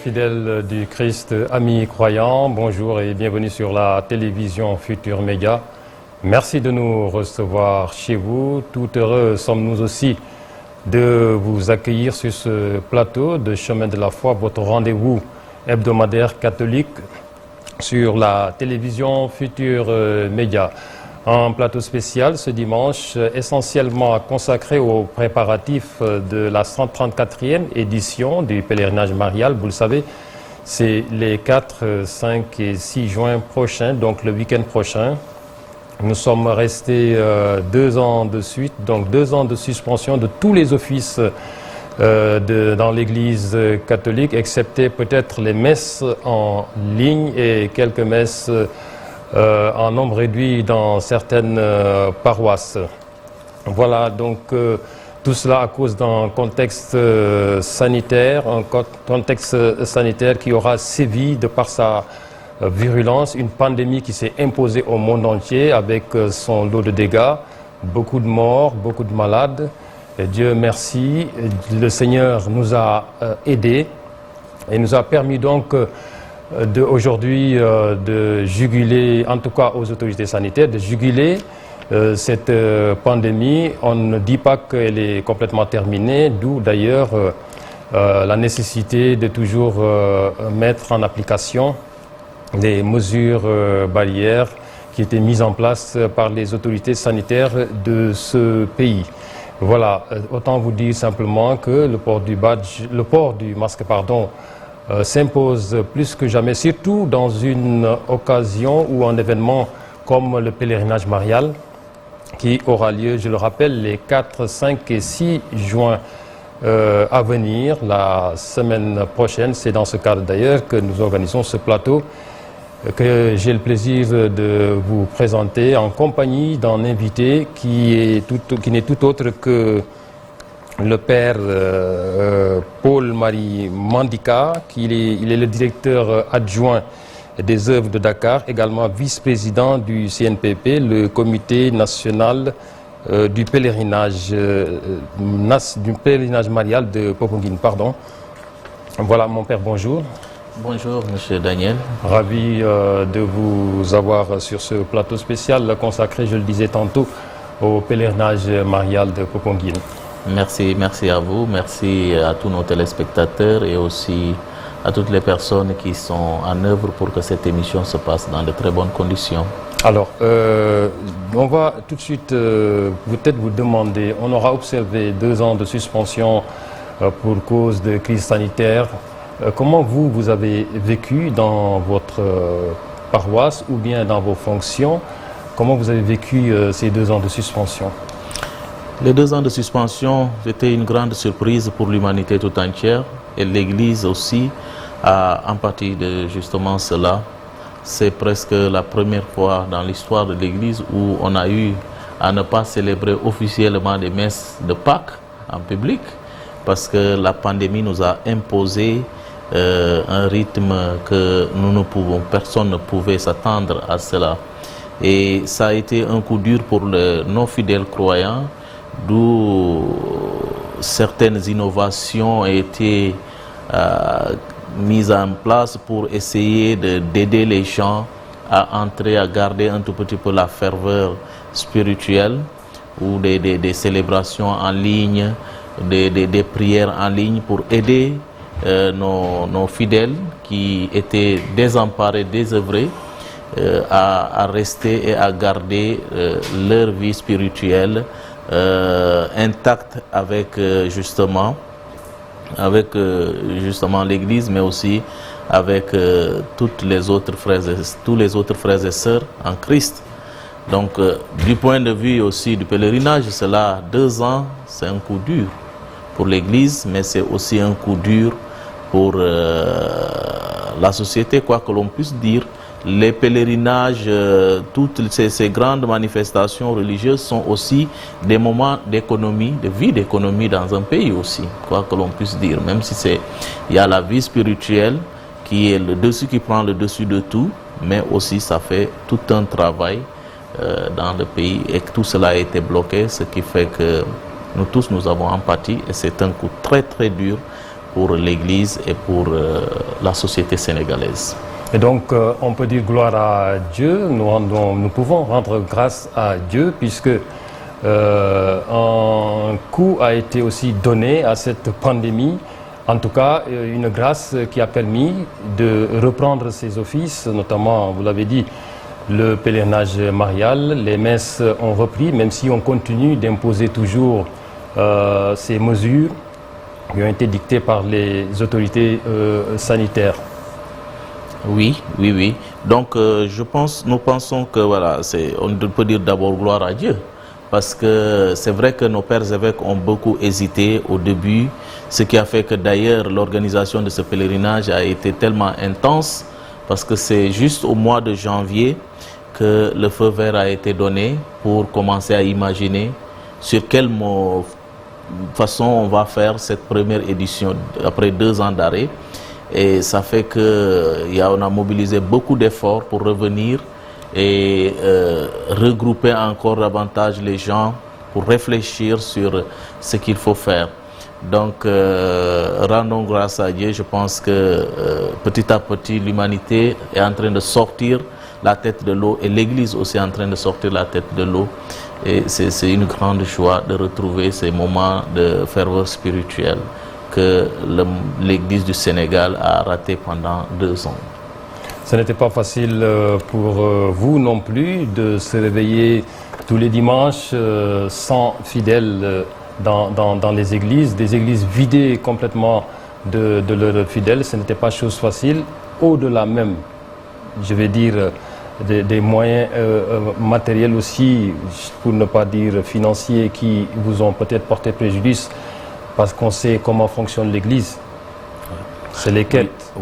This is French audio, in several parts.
fidèles du Christ, amis croyants, bonjour et bienvenue sur la télévision Futur Média. Merci de nous recevoir chez vous. Tout heureux sommes-nous aussi de vous accueillir sur ce plateau de Chemin de la Foi, votre rendez-vous hebdomadaire catholique sur la télévision Futur Média. Un plateau spécial ce dimanche, essentiellement consacré aux préparatifs de la 134e édition du pèlerinage marial. Vous le savez, c'est les 4, 5 et 6 juin prochains, donc le week-end prochain. Nous sommes restés 2 ans de suite, donc 2 ans de suspension de tous les offices dans l'Église catholique, excepté peut-être les messes en ligne et quelques messes en nombre réduit dans certaines paroisses. Voilà, donc tout cela à cause d'un contexte sanitaire, qui aura sévi de par sa virulence, une pandémie qui s'est imposée au monde entier avec son lot de dégâts, beaucoup de morts, beaucoup de malades. Et Dieu merci, le Seigneur nous a aidés et nous a permis donc aujourd'hui de juguler, en tout cas aux autorités sanitaires, de juguler cette pandémie. On ne dit pas qu'elle est complètement terminée, d'où d'ailleurs la nécessité de toujours mettre en application les mesures barrières qui étaient mises en place par les autorités sanitaires de ce pays. Voilà, autant vous dire simplement que le port du masque, s'impose plus que jamais, surtout dans une occasion ou un événement comme le pèlerinage marial qui aura lieu, je le rappelle, les 4, 5 et 6 juin à venir, la semaine prochaine. C'est dans ce cadre d'ailleurs que nous organisons ce plateau que j'ai le plaisir de vous présenter en compagnie d'un invité qui n'est tout autre que le père Paul-Marie Mandika, il est le directeur adjoint des œuvres de Dakar, également vice-président du CNPP, le comité national du pèlerinage marial de Popenguine. Voilà, mon père, bonjour. Bonjour, monsieur Daniel. Ravi de vous avoir sur ce plateau spécial consacré, je le disais tantôt, au pèlerinage marial de Popenguine. Merci à vous, merci à tous nos téléspectateurs et aussi à toutes les personnes qui sont en œuvre pour que cette émission se passe dans de très bonnes conditions. Alors, on va tout de suite peut-être vous demander, on aura observé 2 ans de suspension pour cause de crise sanitaire. Comment vous avez vécu dans votre paroisse ou bien dans vos fonctions? Comment vous avez vécu ces 2 ans de suspension? Les 2 ans de suspension, c'était une grande surprise pour l'humanité tout entière et l'Église aussi a empathie de justement cela. C'est presque la première fois dans l'histoire de l'Église où on a eu à ne pas célébrer officiellement des messes de Pâques en public parce que la pandémie nous a imposé un rythme que personne ne pouvait s'attendre à cela. Et ça a été un coup dur pour nos fidèles croyants, d'où certaines innovations ont été mises en place pour essayer d'aider les gens à entrer, à garder un tout petit peu la ferveur spirituelle ou des célébrations en ligne, des prières en ligne pour aider nos fidèles qui étaient désemparés, désœuvrés à rester et à garder leur vie spirituelle intacte avec justement l'Église, mais aussi avec tous les autres frères et sœurs en Christ. Donc, du point de vue aussi du pèlerinage, cela 2 ans, c'est un coup dur pour l'Église, mais c'est aussi un coup dur pour la société, quoi que l'on puisse dire. Les pèlerinages, toutes ces grandes manifestations religieuses sont aussi des moments d'économie, de vie d'économie dans un pays aussi, quoi que l'on puisse dire. Même si il y a la vie spirituelle qui prend le dessus de tout, mais aussi ça fait tout un travail dans le pays et que tout cela a été bloqué, ce qui fait que nous tous nous avons empathie et c'est un coup très très dur pour l'Église et pour la société sénégalaise. Et donc, on peut dire gloire à Dieu, nous pouvons rendre grâce à Dieu puisque un coup a été aussi donné à cette pandémie, en tout cas une grâce qui a permis de reprendre ses offices, notamment, vous l'avez dit, le pèlerinage marial, les messes ont repris, même si on continue d'imposer toujours ces mesures qui ont été dictées par les autorités sanitaires. Oui. Donc, nous pensons que voilà, on peut dire d'abord gloire à Dieu. Parce que c'est vrai que nos pères évêques ont beaucoup hésité au début, ce qui a fait que d'ailleurs l'organisation de ce pèlerinage a été tellement intense, parce que c'est juste au mois de janvier que le feu vert a été donné pour commencer à imaginer sur quelle façon on va faire cette première édition après 2 ans d'arrêt. Et ça fait qu'on a mobilisé beaucoup d'efforts pour revenir et regrouper encore davantage les gens pour réfléchir sur ce qu'il faut faire. Donc, rendons grâce à Dieu. Je pense que petit à petit, l'humanité est en train de sortir la tête de l'eau et l'Église aussi est en train de sortir la tête de l'eau. Et c'est une grande joie de retrouver ces moments de ferveur spirituelle que l'Église du Sénégal a raté pendant 2 ans. Ce n'était pas facile pour vous non plus de se réveiller tous les dimanches sans fidèles dans les églises, des églises vidées complètement de leurs fidèles. Ce n'était pas chose facile. Au-delà même, je vais dire, des moyens matériels aussi, pour ne pas dire financiers, qui vous ont peut-être porté préjudice, parce qu'on sait comment fonctionne l'Église. C'est les quêtes,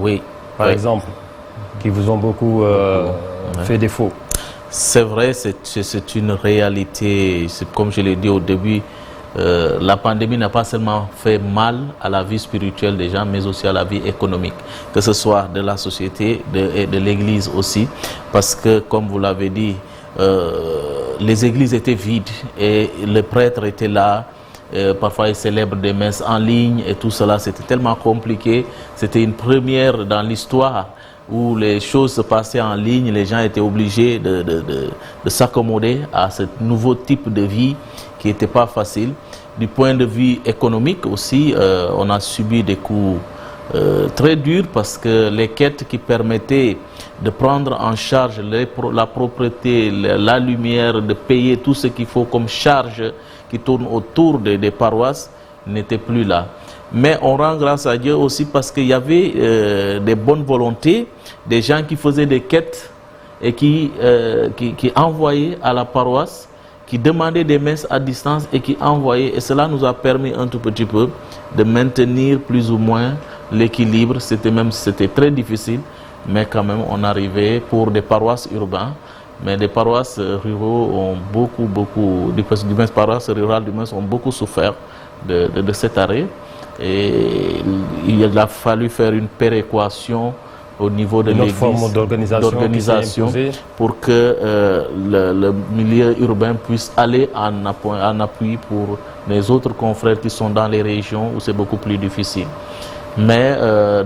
par exemple, qui vous ont beaucoup fait défaut. C'est vrai, c'est une réalité. Comme je l'ai dit au début, la pandémie n'a pas seulement fait mal à la vie spirituelle des gens, mais aussi à la vie économique, que ce soit de la société et de l'Église aussi, parce que, comme vous l'avez dit, les églises étaient vides et les prêtres étaient là. Parfois ils célèbrent des messes en ligne et tout cela, c'était tellement compliqué. C'était une première dans l'histoire où les choses se passaient en ligne, les gens étaient obligés de s'accommoder à ce nouveau type de vie qui n'était pas facile. Du point de vue économique aussi, on a subi des coups très durs, parce que les quêtes qui permettaient de prendre en charge la propreté, la lumière, de payer tout ce qu'il faut comme charge qui tourne autour des paroisses n'étaient plus là. Mais on rend grâce à Dieu aussi parce qu'il y avait des bonnes volontés, des gens qui faisaient des quêtes et qui envoyaient à la paroisse, qui demandaient des messes à distance et qui envoyaient. Et cela nous a permis un tout petit peu de maintenir plus ou moins l'équilibre. C'était très difficile, mais quand même on arrivait pour des paroisses urbaines. Mais les paroisses ruraux ont beaucoup, des paroisses rurales du moins ont beaucoup souffert de cet arrêt. Et il a fallu faire une péréquation au niveau de l'Église, forme d'organisation pour que le milieu urbain puisse aller en appui pour les autres confrères qui sont dans les régions où c'est beaucoup plus difficile. Mais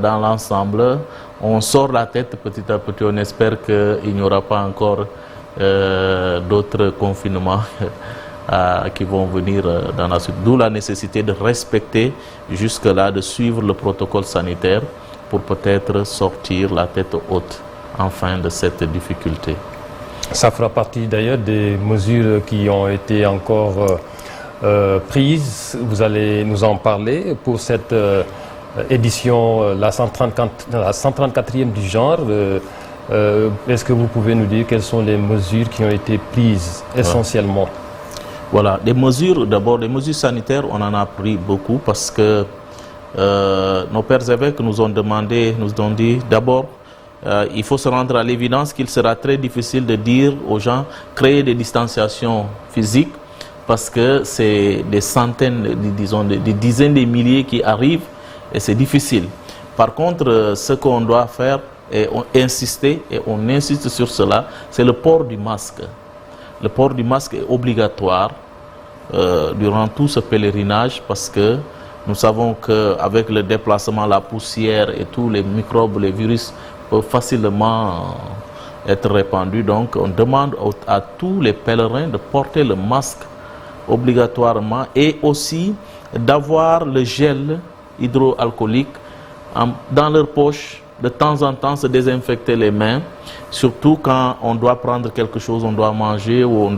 dans l'ensemble, on sort la tête petit à petit. On espère qu'il n'y aura pas encore d'autres confinements qui vont venir dans la suite. D'où la nécessité de respecter jusque-là, de suivre le protocole sanitaire pour peut-être sortir la tête haute enfin de cette difficulté. Ça fera partie d'ailleurs des mesures qui ont été encore prises. Vous allez nous en parler pour cette édition, la 134e du genre. Est-ce que vous pouvez nous dire quelles sont les mesures qui ont été prises essentiellement? Voilà, d'abord des mesures sanitaires, on en a pris beaucoup parce que nos pères évêques nous ont dit d'abord, il faut se rendre à l'évidence qu'il sera très difficile de dire aux gens, créer des distanciations physiques, parce que c'est des centaines, disons, des dizaines de milliers qui arrivent et c'est difficile. Par contre, ce qu'on doit faire, et on insiste sur cela, c'est le port du masque. Le port du masque est obligatoire durant tout ce pèlerinage parce que Nous savons qu'avec le déplacement, la poussière et tous les microbes, les virus peuvent facilement être répandus. Donc on demande à tous les pèlerins de porter le masque obligatoirement et aussi d'avoir le gel hydroalcoolique dans leur poche, de temps en temps se désinfecter les mains, surtout quand on doit prendre quelque chose, on doit manger ou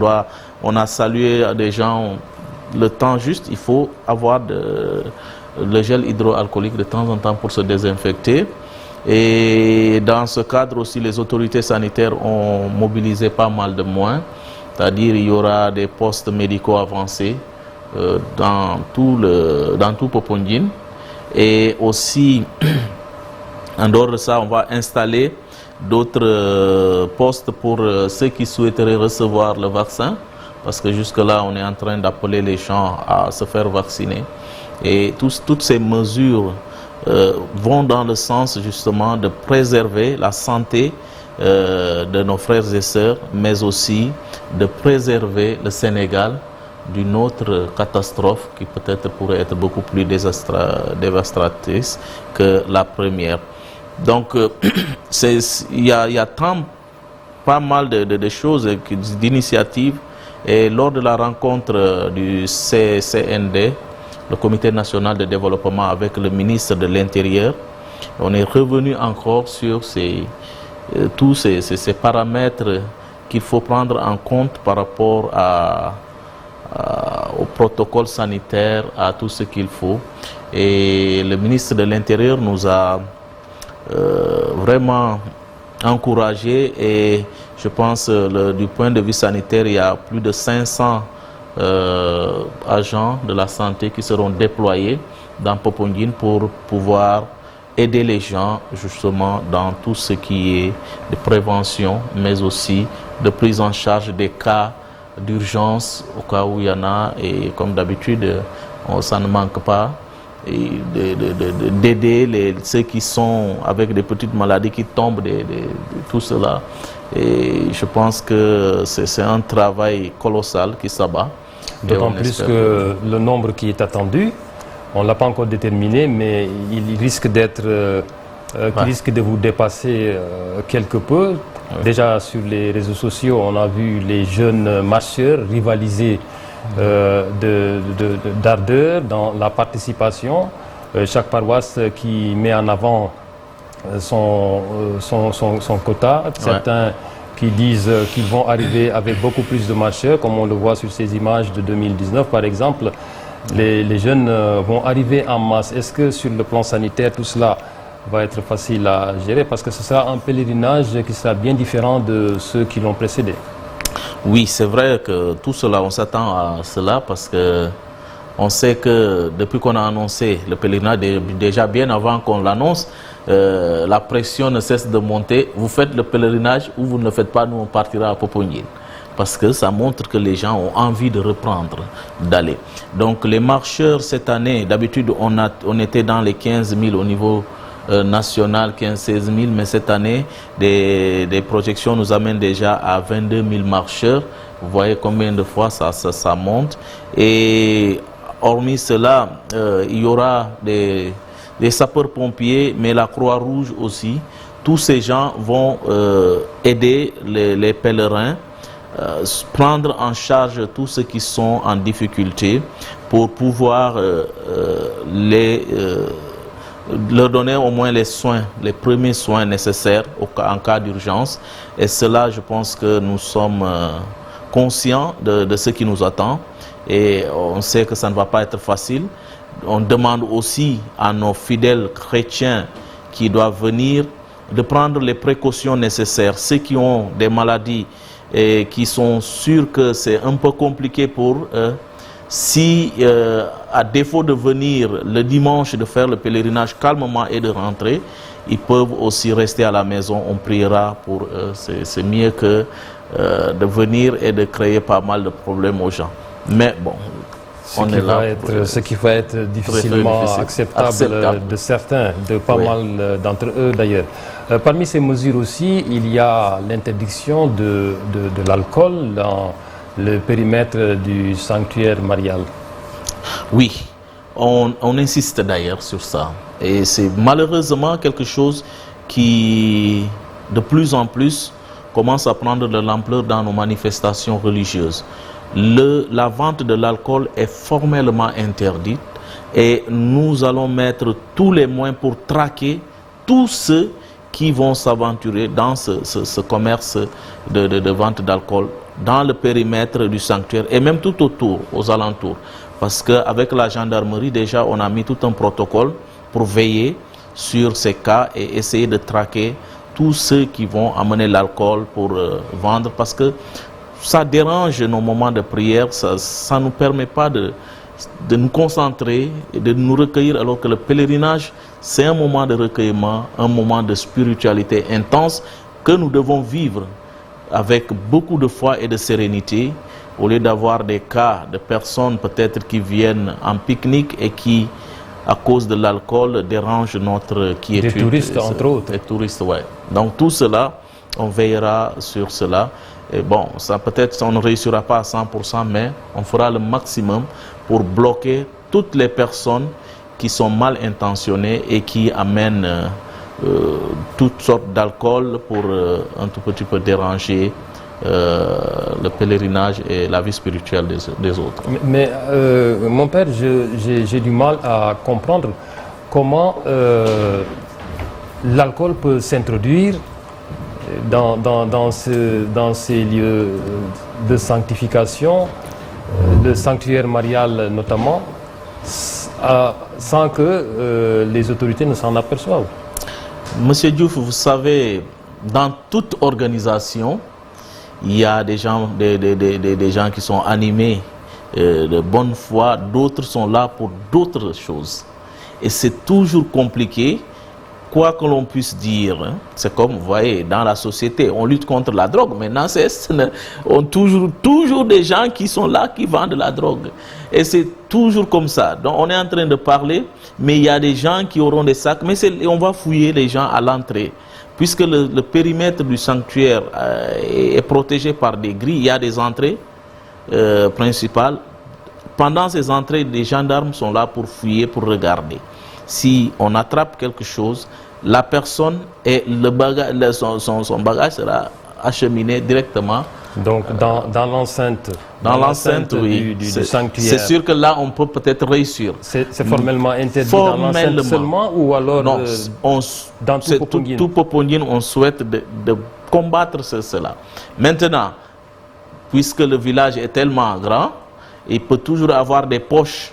on a salué des gens, le temps juste, il faut avoir le gel hydroalcoolique de temps en temps pour se désinfecter. Et dans ce cadre aussi, les autorités sanitaires ont mobilisé pas mal de moyens, c'est-à-dire il y aura des postes médicaux avancés dans tout Popenguine. Et aussi, en dehors de ça, on va installer d'autres postes pour ceux qui souhaiteraient recevoir le vaccin, parce que jusque-là, on est en train d'appeler les gens à se faire vacciner. Et toutes ces mesures vont dans le sens justement de préserver la santé de nos frères et sœurs, mais aussi de préserver le Sénégal d'une autre catastrophe qui peut-être pourrait être beaucoup plus dévastatrice que la première. Donc il y a pas mal de choses, d'initiatives, et lors de la rencontre du CCND, le Comité national de développement, avec le ministre de l'Intérieur, on est revenu encore sur tous ces paramètres qu'il faut prendre en compte par rapport au protocole sanitaire, à tout ce qu'il faut. Et le ministre de l'Intérieur nous a vraiment encouragé, et je pense du point de vue sanitaire, il y a plus de 500 agents de la santé qui seront déployés dans Popenguine pour pouvoir aider les gens justement dans tout ce qui est de prévention, mais aussi de prise en charge des cas d'urgence au cas où il y en a. Et comme d'habitude, ça ne manque pas d'aider ceux qui sont avec des petites maladies qui tombent de tout cela. Et je pense que c'est un travail colossal qui s'abat. D'autant plus que le nombre qui est attendu, on ne l'a pas encore déterminé, mais il risque d'être, risque de vous dépasser quelque peu. Ouais. Déjà sur les réseaux sociaux, on a vu les jeunes marcheurs rivaliser d'ardeur dans la participation. Chaque paroisse qui met en avant son quota. Certains qui disent qu'ils vont arriver avec beaucoup plus de marcheurs, comme on le voit sur ces images de 2019 par exemple. Les jeunes vont arriver en masse. Est-ce que sur le plan sanitaire, tout cela va être facile à gérer? Parce que ce sera un pèlerinage qui sera bien différent de ceux qui l'ont précédé. Oui, c'est vrai que tout cela, on s'attend à cela, parce que on sait que depuis qu'on a annoncé le pèlerinage, déjà bien avant qu'on l'annonce, la pression ne cesse de monter. Vous faites le pèlerinage ou vous ne le faites pas, nous on partira à Popenguine. Parce que ça montre que les gens ont envie de reprendre, d'aller. Donc les marcheurs cette année, d'habitude on était dans les 15 000 au niveau national, 15-16 000, mais cette année des projections nous amènent déjà à 22 000 marcheurs. Vous voyez combien de fois ça monte. Et hormis cela, il y aura des sapeurs-pompiers, mais la Croix-Rouge aussi. Tous ces gens vont aider les pèlerins, prendre en charge tous ceux qui sont en difficulté pour pouvoir leur donner au moins les soins, les premiers soins nécessaires en cas d'urgence. Et cela, je pense que nous sommes conscients de ce qui nous attend, et on sait que ça ne va pas être facile. On demande aussi à nos fidèles chrétiens qui doivent venir de prendre les précautions nécessaires. Ceux qui ont des maladies et qui sont sûrs que c'est un peu compliqué pour eux, si à défaut de venir le dimanche, de faire le pèlerinage calmement et de rentrer, ils peuvent aussi rester à la maison. On priera pour eux. C'est mieux que de venir et de créer pas mal de problèmes aux gens. Mais bon, ce qui va être difficilement acceptable de certains, de pas mal d'entre eux d'ailleurs. Parmi ces mesures aussi, il y a l'interdiction de l'alcool dans le périmètre du sanctuaire marial. Oui, on insiste d'ailleurs sur ça. Et c'est malheureusement quelque chose qui, de plus en plus, commence à prendre de l'ampleur dans nos manifestations religieuses. La vente de l'alcool est formellement interdite et nous allons mettre tous les moyens pour traquer tous ceux qui vont s'aventurer dans ce commerce de vente d'alcool dans le périmètre du sanctuaire et même tout autour, aux alentours. Parce qu'avec la gendarmerie, déjà, on a mis tout un protocole pour veiller sur ces cas et essayer de traquer tous ceux qui vont amener l'alcool pour vendre, parce que ça dérange nos moments de prière, ça ne nous permet pas de nous concentrer et de nous recueillir, alors que le pèlerinage, c'est un moment de recueillement, un moment de spiritualité intense que nous devons vivre avec beaucoup de foi et de sérénité, au lieu d'avoir des cas de personnes peut-être qui viennent en pique-nique et qui, à cause de l'alcool, dérangent notre quiétude. Des touristes, entre autres. Des touristes, ouais. Donc tout cela, on veillera sur cela. Et bon, ça peut-être on ne réussira pas à 100%, mais on fera le maximum pour bloquer toutes les personnes qui sont mal intentionnées et qui amènent toutes sortes d'alcool pour un tout petit peu déranger le pèlerinage et la vie spirituelle des autres. Mais mon père, j'ai du mal à comprendre comment l'alcool peut s'introduire dans ces lieux de sanctification, le sanctuaire marial notamment, sans que les autorités ne s'en aperçoivent. Monsieur Diouf, vous savez, dans toute organisation, il y a des gens qui sont animés de bonne foi, d'autres sont là pour d'autres choses. Et c'est toujours compliqué, quoi que l'on puisse dire. Hein. C'est comme, vous voyez, dans la société, on lutte contre la drogue. Maintenant, on toujours des gens qui sont là, qui vendent de la drogue. Et c'est toujours comme ça. Donc, on est en train de parler, mais il y a des gens qui auront des sacs, mais on va fouiller les gens à l'entrée. Puisque le périmètre du sanctuaire est protégé par des grilles, il y a des entrées principales. Pendant ces entrées, les gendarmes sont là pour fouiller, pour regarder. Si on attrape quelque chose, la personne et son bagage sera acheminé directement. Donc dans l'enceinte. Dans l'enceinte, oui. Du sanctuaire. C'est sûr que là, on peut peut-être réussir. C'est formellement interdit dans l'enceinte seulement, ou alors non, dans tout Popenguine? Tout Popenguine, on souhaite de combattre cela. Maintenant, puisque le village est tellement grand, il peut toujours avoir des poches,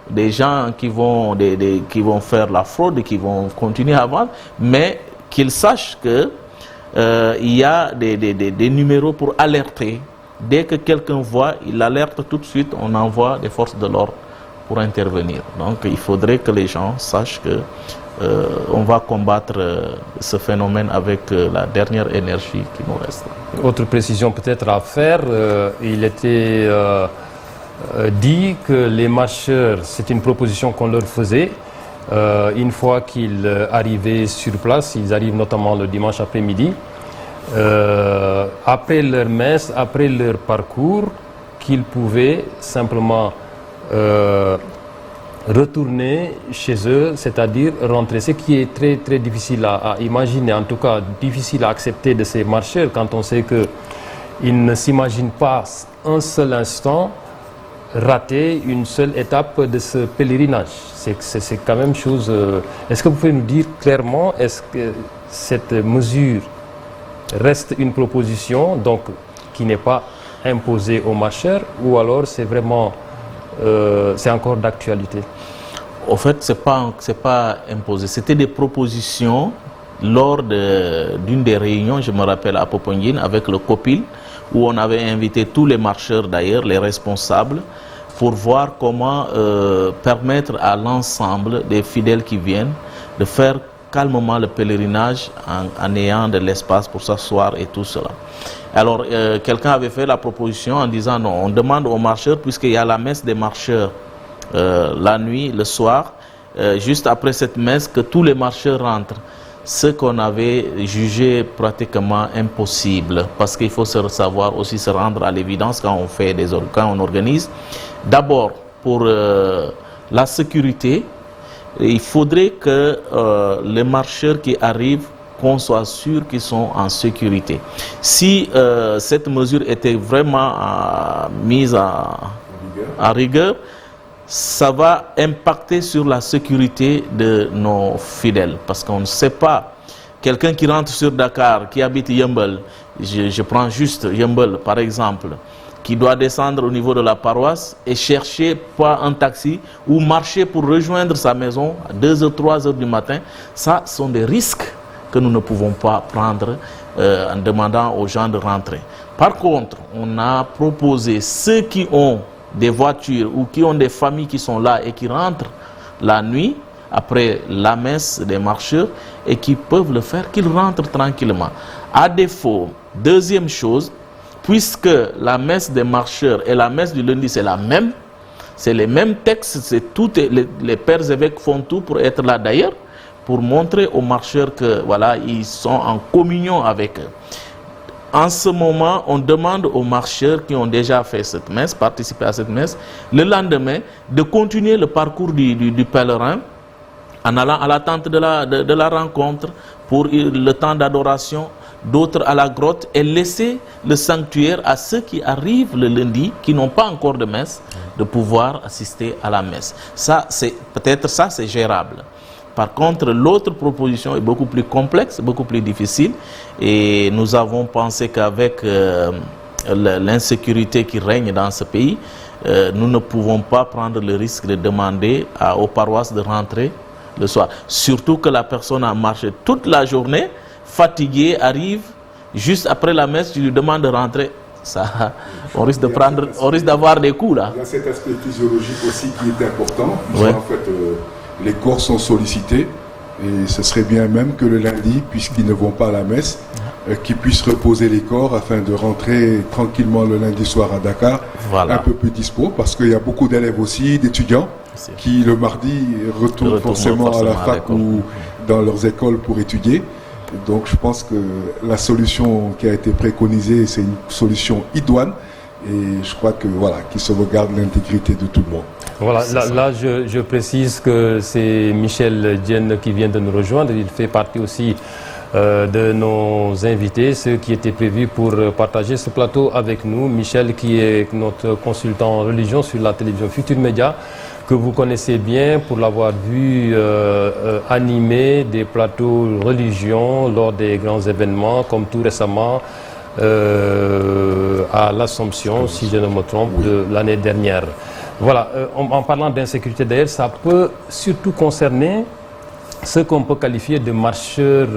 des gens qui vont faire la fraude, qui vont continuer à vendre, mais qu'ils sachent que il y a des numéros pour alerter. Dès que quelqu'un voit, il alerte tout de suite, on envoie des forces de l'ordre pour intervenir. Donc il faudrait que les gens sachent que on va combattre ce phénomène avec la dernière énergie qui nous reste. Autre précision peut-être à faire, il était dit que les marcheurs, c'est une proposition qu'on leur faisait, une fois qu'ils arrivaient sur place, ils arrivent notamment le dimanche après-midi, après leur messe, après leur parcours, qu'ils pouvaient simplement retourner chez eux, c'est-à-dire rentrer. Ce qui est très très difficile à imaginer, en tout cas difficile à accepter de ces marcheurs, quand on sait qu'ils ne s'imaginent pas un seul instant rater une seule étape de ce pèlerinage. C'est quand même chose... Est-ce que vous pouvez nous dire clairement, est-ce que cette mesure reste une proposition, donc qui n'est pas imposée aux marcheurs, ou alors c'est vraiment... c'est encore d'actualité? Au fait, c'est pas imposé. C'était des propositions lors d'une des réunions, je me rappelle, à Popenguine, avec le COPIL, où on avait invité tous les marcheurs d'ailleurs, les responsables, pour voir comment permettre à l'ensemble des fidèles qui viennent de faire calmement le pèlerinage en ayant de l'espace pour s'asseoir et tout cela. Alors, quelqu'un avait fait la proposition en disant non, on demande aux marcheurs, puisqu'il y a la messe des marcheurs la nuit, le soir, juste après cette messe, que tous les marcheurs rentrent. Ce qu'on avait jugé pratiquement impossible, parce qu'il faut savoir aussi se rendre à l'évidence quand on organise. D'abord, pour la sécurité, il faudrait que les marcheurs qui arrivent, qu'on soit sûr qu'ils sont en sécurité. Si cette mesure était vraiment mise en rigueur, ça va impacter sur la sécurité de nos fidèles. Parce qu'on ne sait pas, quelqu'un qui rentre sur Dakar, qui habite Yeumbeul, je prends juste Yeumbeul par exemple, qui doit descendre au niveau de la paroisse et chercher pas un taxi ou marcher pour rejoindre sa maison à 2h, 3h du matin, ça sont des risques que nous ne pouvons pas prendre en demandant aux gens de rentrer. Par contre, on a proposé ceux qui ont des voitures ou qui ont des familles qui sont là et qui rentrent la nuit après la messe des marcheurs et qui peuvent le faire, qu'ils rentrent tranquillement. À défaut, deuxième chose, puisque la messe des marcheurs et la messe du lundi c'est la même, c'est les mêmes textes, c'est tout, les pères évêques font tout pour être là d'ailleurs, pour montrer aux marcheurs que voilà, ils sont en communion avec eux. En ce moment, on demande aux marcheurs qui ont déjà fait cette messe, participé à cette messe, le lendemain, de continuer le parcours du pèlerin en allant à la tente de la rencontre pour le temps d'adoration, d'autres à la grotte, et laisser le sanctuaire à ceux qui arrivent le lundi, qui n'ont pas encore de messe, de pouvoir assister à la messe. Ça, peut-être ça, c'est gérable. Par contre, l'autre proposition est beaucoup plus complexe, beaucoup plus difficile, et nous avons pensé qu'avec l'insécurité qui règne dans ce pays, nous ne pouvons pas prendre le risque de demander aux paroisses de rentrer le soir. Surtout que la personne a marché toute la journée, fatiguée, arrive juste après la messe, tu lui demandes de rentrer. Ça, on risque d'avoir des coups là. Il y a cet aspect physiologique aussi qui est important. Ouais. En fait, les corps sont sollicités et ce serait bien même que le lundi, puisqu'ils ne vont pas à la messe, qu'ils puissent reposer les corps afin de rentrer tranquillement le lundi soir à Dakar, voilà, un peu plus dispo, parce qu'il y a beaucoup d'élèves aussi, d'étudiants, qui le mardi retournent forcément à la fac ou dans leurs écoles pour étudier. Donc je pense que la solution qui a été préconisée, c'est une solution idoine, et je crois que voilà, qui sauvegarde l'intégrité de tout le monde. Voilà, là je précise que c'est Michel Dienne qui vient de nous rejoindre. Il fait partie aussi de nos invités, ceux qui étaient prévus pour partager ce plateau avec nous. Michel qui est notre consultant en religion sur la télévision Futur Média, que vous connaissez bien pour l'avoir vu animer des plateaux religion lors des grands événements, comme tout récemment à l'Assomption, si je ne me trompe, de l'année dernière. Voilà, en parlant d'insécurité d'ailleurs, ça peut surtout concerner ceux qu'on peut qualifier de marcheurs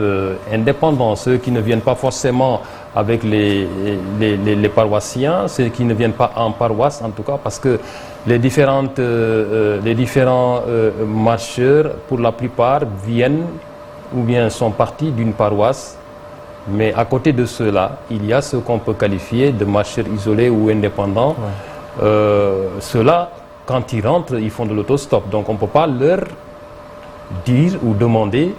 indépendants, ceux qui ne viennent pas forcément avec les paroissiens, ceux qui ne viennent pas en paroisse en tout cas, parce que les différents marcheurs, pour la plupart, viennent ou bien sont partis d'une paroisse, mais à côté de ceux-là, il y a ceux qu'on peut qualifier de marcheurs isolés ou indépendants. Ouais. Ceux-là, quand ils rentrent, ils font de l'autostop, donc on ne peut pas leur dire ou demander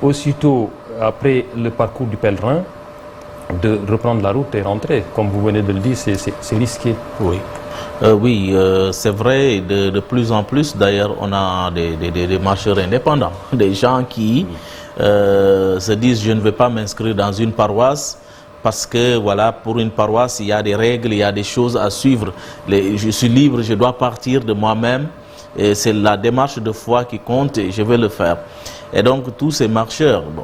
aussitôt après le parcours du pèlerin de reprendre la route et rentrer. Comme vous venez de le dire, c'est risqué. Oui, c'est vrai, de plus en plus d'ailleurs on a des marcheurs indépendants, des gens qui se disent je ne vais pas m'inscrire dans une paroisse parce que voilà, pour une paroisse il y a des règles, il y a des choses à suivre. Je suis libre, je dois partir de moi-même. Et c'est la démarche de foi qui compte et je vais le faire. Et donc tous ces marcheurs, bon,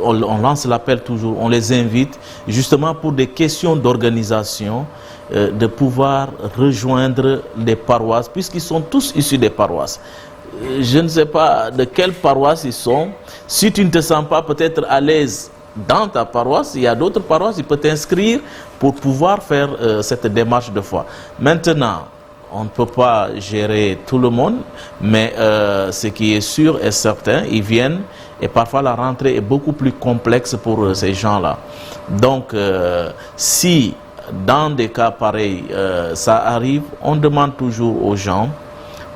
on lance l'appel toujours, on les invite justement pour des questions d'organisation, de pouvoir rejoindre les paroisses, puisqu'ils sont tous issus des paroisses. Je ne sais pas de quelle paroisse ils sont. Si tu ne te sens pas peut-être à l'aise dans ta paroisse, il y a d'autres paroisses, tu peux t'inscrire pour pouvoir faire cette démarche de foi. Maintenant, on ne peut pas gérer tout le monde, mais ce qui est sûr et certain, ils viennent et parfois la rentrée est beaucoup plus complexe pour ces gens-là. Donc, si dans des cas pareils, ça arrive, on demande toujours aux gens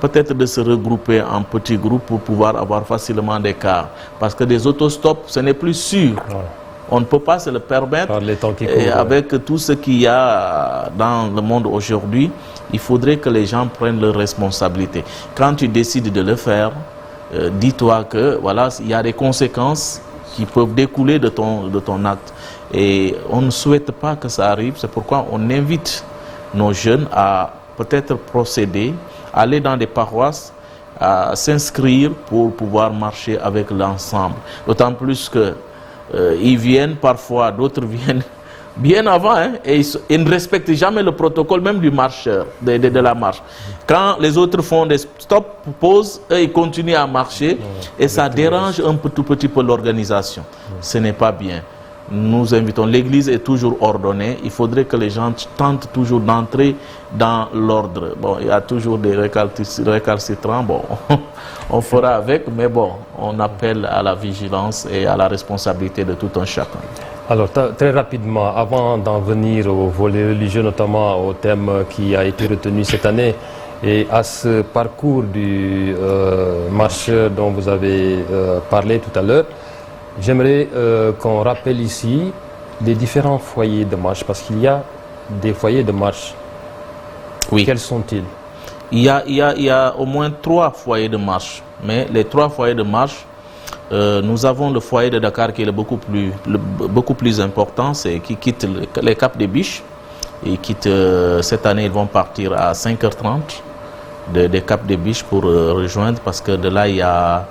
peut-être de se regrouper en petits groupes pour pouvoir avoir facilement des cars. Parce que des autostops, ce n'est plus sûr. On ne peut pas se le permettre. Par les temps qui et avec tout ce qu'il y a dans le monde aujourd'hui, il faudrait que les gens prennent leurs responsabilités. Quand tu décides de le faire, dis-toi que voilà, il y a des conséquences qui peuvent découler de ton acte. Et on ne souhaite pas que ça arrive. C'est pourquoi on invite nos jeunes à peut-être procéder, aller dans des paroisses, à s'inscrire pour pouvoir marcher avec l'ensemble. D'autant plus que ils viennent parfois, d'autres viennent bien avant, hein, et ils ne respectent jamais le protocole même du marcheur, de la marche. Quand les autres font des stops, pauses, eux, ils continuent à marcher et ça dérange un tout petit peu l'organisation. Ce n'est pas bien. Nous invitons, l'église est toujours ordonnée, il faudrait que les gens tentent toujours d'entrer dans l'ordre. Bon, il y a toujours des récalcitrants, bon, on fera avec, mais bon, on appelle à la vigilance et à la responsabilité de tout un chacun. Alors, très rapidement, avant d'en venir au volet religieux, notamment au thème qui a été retenu cette année, et à ce parcours du marcheur dont vous avez parlé tout à l'heure, j'aimerais qu'on rappelle ici les différents foyers de marche, parce qu'il y a des foyers de marche. Oui. Quels sont-ils? Il y a au moins 3 foyers de marche, mais les 3 foyers de marche, nous avons le foyer de Dakar qui est beaucoup plus important, c'est qui quitte les Caps des Biches. Ils quittent, cette année, ils vont partir à 5h30 des Caps des Biches pour rejoindre, parce que de là, il y a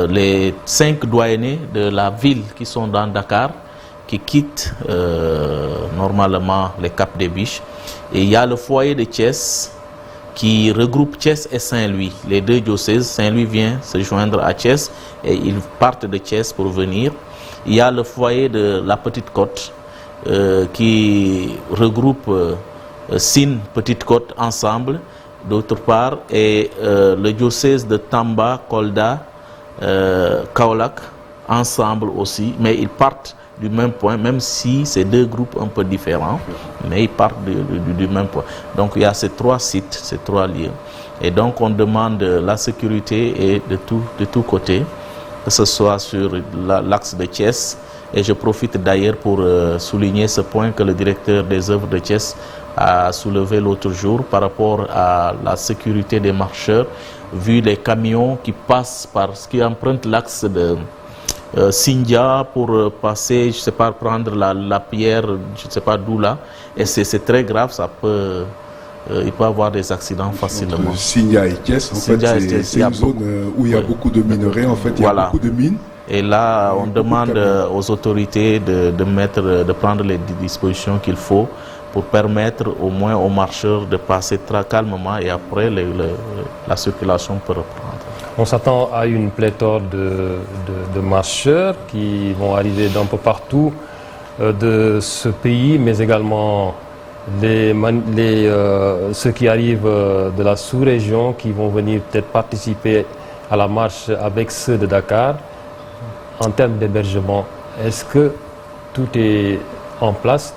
les 5 doyennés de la ville qui sont dans Dakar, qui quittent normalement les Caps des Biches. Et il y a le foyer de Thiès, qui regroupe Thiès et Saint-Louis. Les 2 diocèses, Saint-Louis vient se joindre à Thiès et ils partent de Thiès pour venir. Il y a le foyer de la Petite Côte qui regroupe Sine, Petite Côte ensemble, d'autre part, et le diocèse de Tamba, Kolda, Kaolack ensemble aussi, mais ils partent du même point, même si c'est 2 groupes un peu différents, mais ils partent du même point. Donc il y a ces 3 sites, ces 3 lieux. Et donc on demande la sécurité et de tous côtés, que ce soit sur l'axe de Thiès. Et je profite d'ailleurs pour souligner ce point que le directeur des œuvres de Thiès a soulevé l'autre jour par rapport à la sécurité des marcheurs, vu les camions qui passent qui empruntent l'axe de Sindia pour passer, je ne sais pas, prendre la pierre, je ne sais pas d'où là, et c'est très grave, ça peut, il peut y avoir des accidents facilement. Sindia et Thiès, en fait, c'est une zone où il y a beaucoup de minerais, en fait, il y a beaucoup de mines. Et là, on demande aux autorités de prendre les dispositions qu'il faut pour permettre au moins aux marcheurs de passer très calmement, et après la circulation peut reprendre. On s'attend à une pléthore de marcheurs qui vont arriver d'un peu partout de ce pays, mais également ceux qui arrivent de la sous-région qui vont venir peut-être participer à la marche avec ceux de Dakar. En termes d'hébergement, est-ce que tout est en place,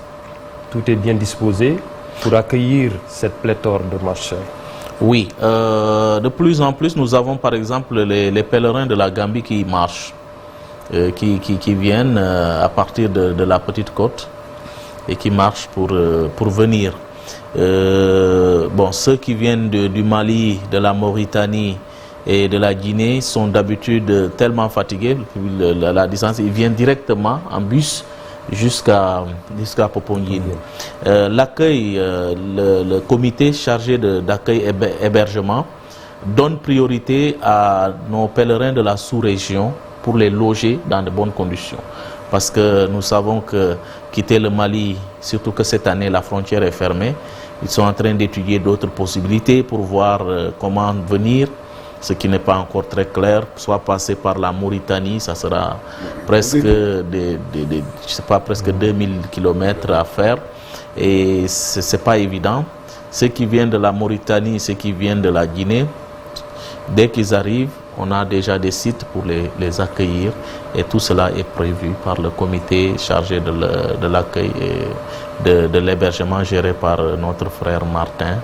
tout est bien disposé pour accueillir cette pléthore de marcheurs? Oui, de plus en plus, nous avons par exemple les pèlerins de la Gambie qui marchent, qui viennent à partir de la Petite Côte et qui marchent pour venir. Bon, ceux qui viennent du Mali, de la Mauritanie et de la Guinée sont d'habitude tellement fatigués, la distance, ils viennent directement en bus jusqu'à Poponguine. L'accueil, le comité chargé d'accueil et hébergement donne priorité à nos pèlerins de la sous-région pour les loger dans de bonnes conditions. Parce que nous savons que quitter le Mali, surtout que cette année la frontière est fermée, ils sont en train d'étudier d'autres possibilités pour voir comment venir. Ce qui n'est pas encore très clair, soit passer par la Mauritanie, ça sera presque presque 2000 km à faire, et c'est pas évident. Ceux qui viennent de la Mauritanie, ceux qui viennent de la Guinée, dès qu'ils arrivent, on a déjà des sites pour les accueillir, et tout cela est prévu par le comité chargé de l'accueil et de l'hébergement géré par notre frère Martin,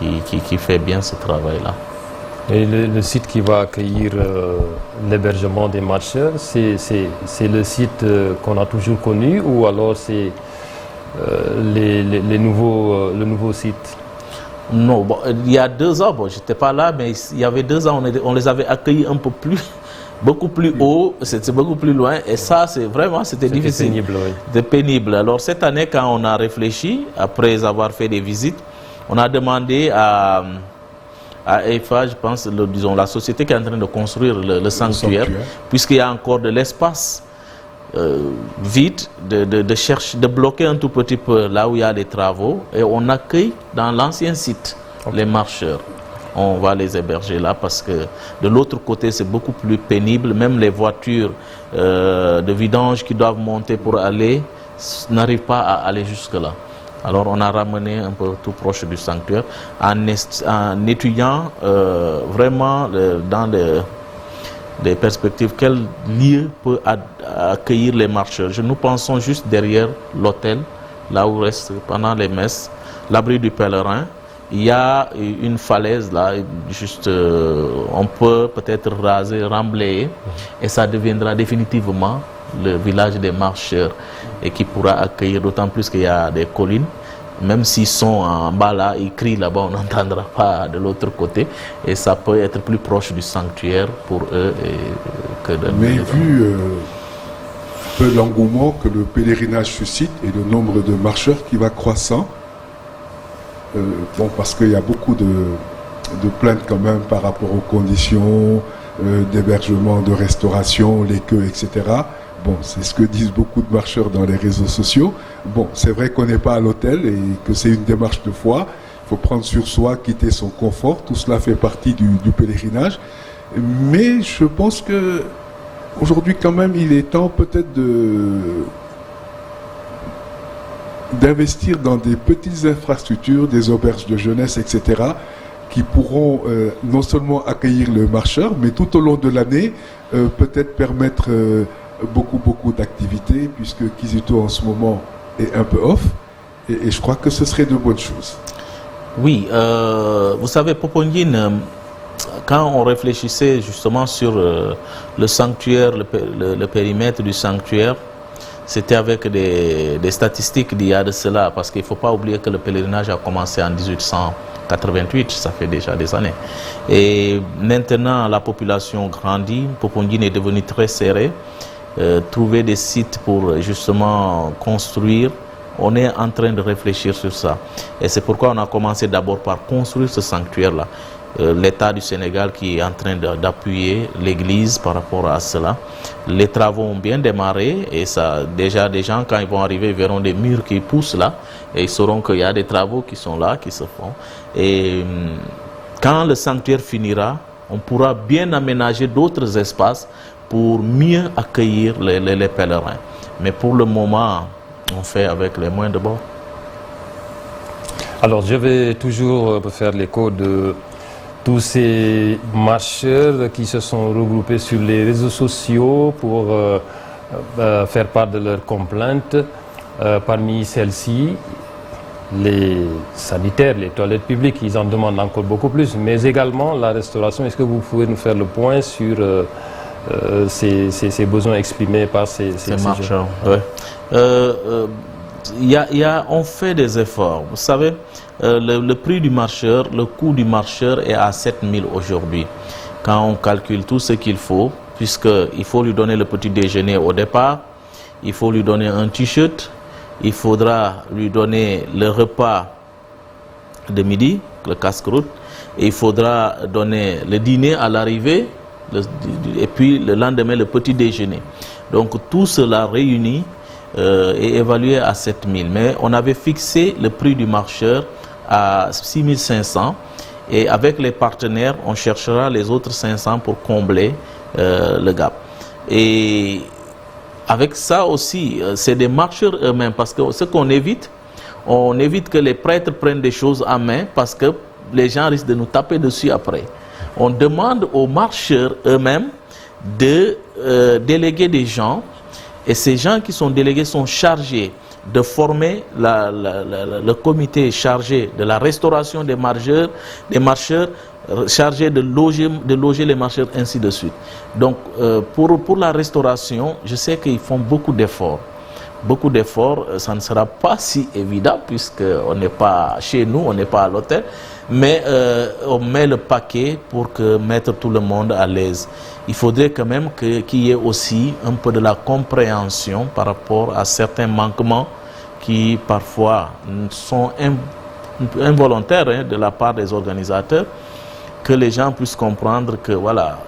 qui fait bien ce travail-là. Et le site qui va accueillir l'hébergement des marcheurs, c'est le site qu'on a toujours connu ou alors c'est le nouveau site? Non, bon, il y a 2 ans, bon, je n'étais pas là, mais il y avait 2 ans, on les avait accueillis un peu plus, beaucoup plus haut, c'était beaucoup plus loin, et ça, c'était difficile. Pénible, oui. C'était pénible. Alors cette année, quand on a réfléchi, après avoir fait des visites, on a demandé à EIFA, je pense, disons, la société qui est en train de construire le sanctuaire, puisqu'il y a encore de l'espace vide, de bloquer un tout petit peu là où il y a des travaux, et on accueille dans l'ancien site les marcheurs. On va les héberger là parce que de l'autre côté c'est beaucoup plus pénible, même les voitures de vidange qui doivent monter pour aller n'arrivent pas à aller jusque là. Alors on a ramené un peu tout proche du sanctuaire en étudiant vraiment dans des perspectives, quel lieu peut accueillir les marcheurs. Nous pensons juste derrière l'hôtel, là où reste pendant les messes, l'abri du pèlerin. Il y a une falaise là, juste on peut peut-être raser, remblayer, et ça deviendra définitivement le village des marcheurs et qui pourra accueillir, d'autant plus qu'il y a des collines. Même s'ils sont en bas là, ils crient là-bas, on n'entendra pas de l'autre côté. Et ça peut être plus proche du sanctuaire pour eux que de... Mais vu un peu l'engouement que le pèlerinage suscite et le nombre de marcheurs qui va croissant, bon, parce qu'il y a beaucoup de plaintes quand même par rapport aux conditions d'hébergement, de restauration, les queues, etc. Bon, c'est ce que disent beaucoup de marcheurs dans les réseaux sociaux. Bon, c'est vrai qu'on n'est pas à l'hôtel et que c'est une démarche de foi. Il faut prendre sur soi, quitter son confort. Tout cela fait partie du pèlerinage. Mais je pense que aujourd'hui, quand même, il est temps peut-être d'investir dans des petites infrastructures, des auberges de jeunesse, etc., qui pourront non seulement accueillir le marcheur, mais tout au long de l'année, peut-être permettre beaucoup d'activités, puisque Kizito en ce moment est un peu off, et je crois que ce serait de bonnes choses. Oui, vous savez, Popongine, quand on réfléchissait justement sur le sanctuaire, le périmètre du sanctuaire, c'était avec des statistiques d'il y a de cela, parce qu'il ne faut pas oublier que le pèlerinage a commencé en 1888, ça fait déjà des années. Et maintenant, la population grandit, Popongine est devenue très serrée. Trouver des sites pour justement construire, on est en train de réfléchir sur ça. Et c'est pourquoi on a commencé d'abord par construire ce sanctuaire-là. L'État du Sénégal qui est en train d'appuyer l'Église par rapport à cela. Les travaux ont bien démarré et ça, déjà des gens quand ils vont arriver ils verront des murs qui poussent là et ils sauront qu'il y a des travaux qui sont là, qui se font. Et quand le sanctuaire finira, on pourra bien aménager d'autres espaces pour mieux accueillir les pèlerins. Mais pour le moment, on fait avec les moyens de bord. Alors je vais toujours faire l'écho de tous ces marcheurs qui se sont regroupés sur les réseaux sociaux pour faire part de leurs complaintes. Parmi celles-ci, les sanitaires, les toilettes publiques, ils en demandent encore beaucoup plus, mais également la restauration. Est-ce que vous pouvez nous faire le point sur ces besoins exprimés par ces marcheurs? On fait des efforts. Vous savez, le prix du marcheur, le coût du marcheur est à 7 000 aujourd'hui. Quand on calcule tout ce qu'il faut, puisqu'il faut lui donner le petit déjeuner au départ, il faut lui donner un t-shirt, il faudra lui donner le repas de midi, le casse-croûte, et il faudra donner le dîner à l'arrivée, et puis le lendemain le petit déjeuner. Donc tout cela réuni est évalué à 7 000. Mais on avait fixé le prix du marcheur à 6 500 et avec les partenaires, on cherchera les autres 500 pour combler le gap. Et avec ça aussi, c'est des marcheurs eux-mêmes, parce que ce qu'on évite, on évite que les prêtres prennent des choses en main, parce que les gens risquent de nous taper dessus après. On demande aux marcheurs eux-mêmes de déléguer des gens, et ces gens qui sont délégués sont chargés de former le comité chargé de la restauration des marcheurs chargés de loger les marcheurs, ainsi de suite. Donc, pour la restauration, je sais qu'ils font beaucoup d'efforts. Beaucoup d'efforts, ça ne sera pas si évident puisqu'on n'est pas chez nous, on n'est pas à l'hôtel, mais on met le paquet pour mettre tout le monde à l'aise. Il faudrait quand même qu'il y ait aussi un peu de la compréhension par rapport à certains manquements qui parfois sont involontaires hein, de la part des organisateurs, que les gens puissent comprendre que voilà,